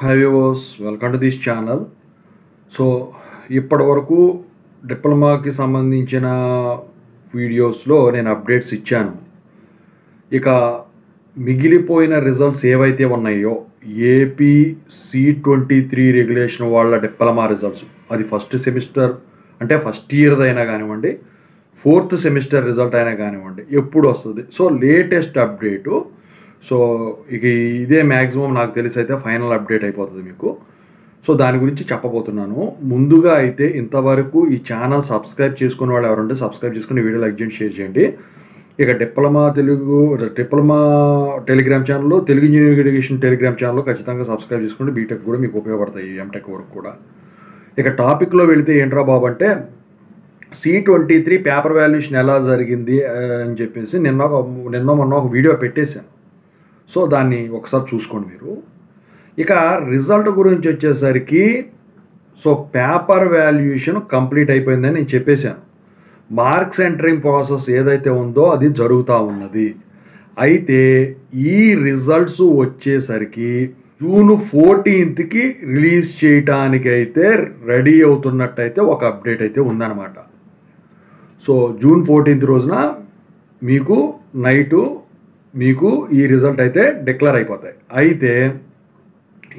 Hi viewers, welcome to this channel. So ఇప్పటి వరకు డిప్లొమాకి సంబంధించిన వీడియోస్లో నేను అప్డేట్స్ ఇచ్చాను. ఇక మిగిలిపోయిన రిజల్ట్స్ ఏవైతే ఉన్నాయో ఏపీ C23 రెగ్యులేషన్ వాళ్ళ డిప్లొమా రిజల్ట్స్, అది ఫస్ట్ సెమిస్టర్ అంటే ఫస్ట్ ఇయర్ది అయినా కానివ్వండి, ఫోర్త్ సెమిస్టర్ రిజల్ట్ అయినా కానివ్వండి, ఎప్పుడు వస్తుంది. So latest update. సో ఇక ఇదే మ్యాక్సిమం నాకు తెలిసి అయితే ఫైనల్ అప్డేట్ అయిపోతుంది మీకు. సో దాని గురించి చెప్పబోతున్నాను. ముందుగా అయితే ఇంతవరకు ఈ ఛానల్ సబ్స్క్రైబ్ చేసుకునే వాళ్ళు ఎవరుంటే సబ్స్క్రైబ్ చేసుకుని వీడియో లైక్ చేయండి, షేర్ చేయండి. ఇక డిప్లొమా టెలిగ్రామ్ ఛానల్లో, తెలుగు ఇంజనీరింగ్ ఎడ్యుకేషన్ టెలిగ్రామ్ ఛానల్లో ఖచ్చితంగా సబ్స్క్రైబ్ చేసుకుంటే బీటెక్ కూడా మీకు ఉపయోగపడతాయి, ఎంటెక్ వరకు కూడా. ఇక టాపిక్లో వెళితే ఏంట్రా బాబు అంటే C23 పేపర్ వాల్యుయేషన్ ఎలా జరిగింది అని చెప్పేసి నిన్న మొన్న ఒక వీడియో పెట్టేశాను. సో దాన్ని ఒకసారి చూసుకోండి మీరు. ఇక రిజల్ట్ గురించి వచ్చేసరికి సో పేపర్ వాల్యుయేషన్ కంప్లీట్ అయిపోయిందని నేను చెప్పేశాను. మార్క్స్ ఎంటరింగ్ ప్రాసెస్ ఏదైతే ఉందో అది జరుగుతూ ఉన్నది. అయితే ఈ రిజల్ట్స్ వచ్చేసరికి జూన్ 14కి రిలీజ్ చేయటానికైతే రెడీ అవుతున్నట్టయితే ఒక అప్డేట్ అయితే ఉందన్నమాట. సో జూన్ 14th రోజున మీకు నైటు మీకు ఈ రిజల్ట్ అయితే డిక్లేర్ అయిపోతాయి. అయితే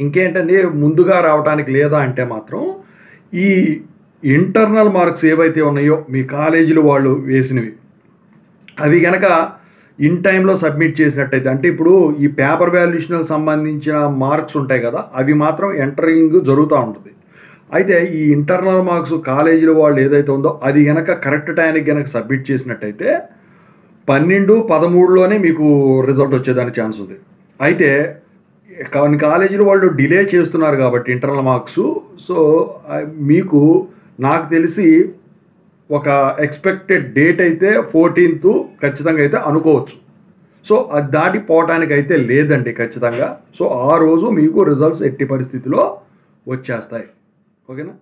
ఇంకేంటండి ముందుగా రావడానికి లేదా అంటే మాత్రం ఈ ఇంటర్నల్ మార్క్స్ ఏవైతే ఉన్నాయో మీ కాలేజీలు వాళ్ళు వేసినవి అవి కనుక ఇన్ టైంలో సబ్మిట్ చేసినట్టయితే, అంటే ఇప్పుడు ఈ పేపర్ వాల్యుయేషన్కి సంబంధించిన మార్క్స్ ఉంటాయి కదా, అవి మాత్రం ఎంటరింగ్ జరుగుతూ ఉంటుంది. అయితే ఈ ఇంటర్నల్ మార్క్స్ కాలేజీల వాళ్ళు ఏదైతే ఉందో అది కనుక కరెక్ట్ టైంకి కనుక సబ్మిట్ చేసినట్టయితే 12-13లోనే మీకు రిజల్ట్ వచ్చేదానికి ఛాన్స్ ఉంది. అయితే కొన్ని కాలేజీలు వాళ్ళు డిలే చేస్తున్నారు కాబట్టి ఇంటర్నల్ మార్క్స్, సో మీకు నాకు తెలిసి ఒక ఎక్స్పెక్టెడ్ డేట్ అయితే 14th ఖచ్చితంగా అయితే అనుకోవచ్చు. సో అది దాటిపోవటానికి అయితే లేదండి ఖచ్చితంగా. సో ఆ రోజు మీకు రిజల్ట్స్ ఎట్టి పరిస్థితిలో వచ్చేస్తాయి. ఓకేనా?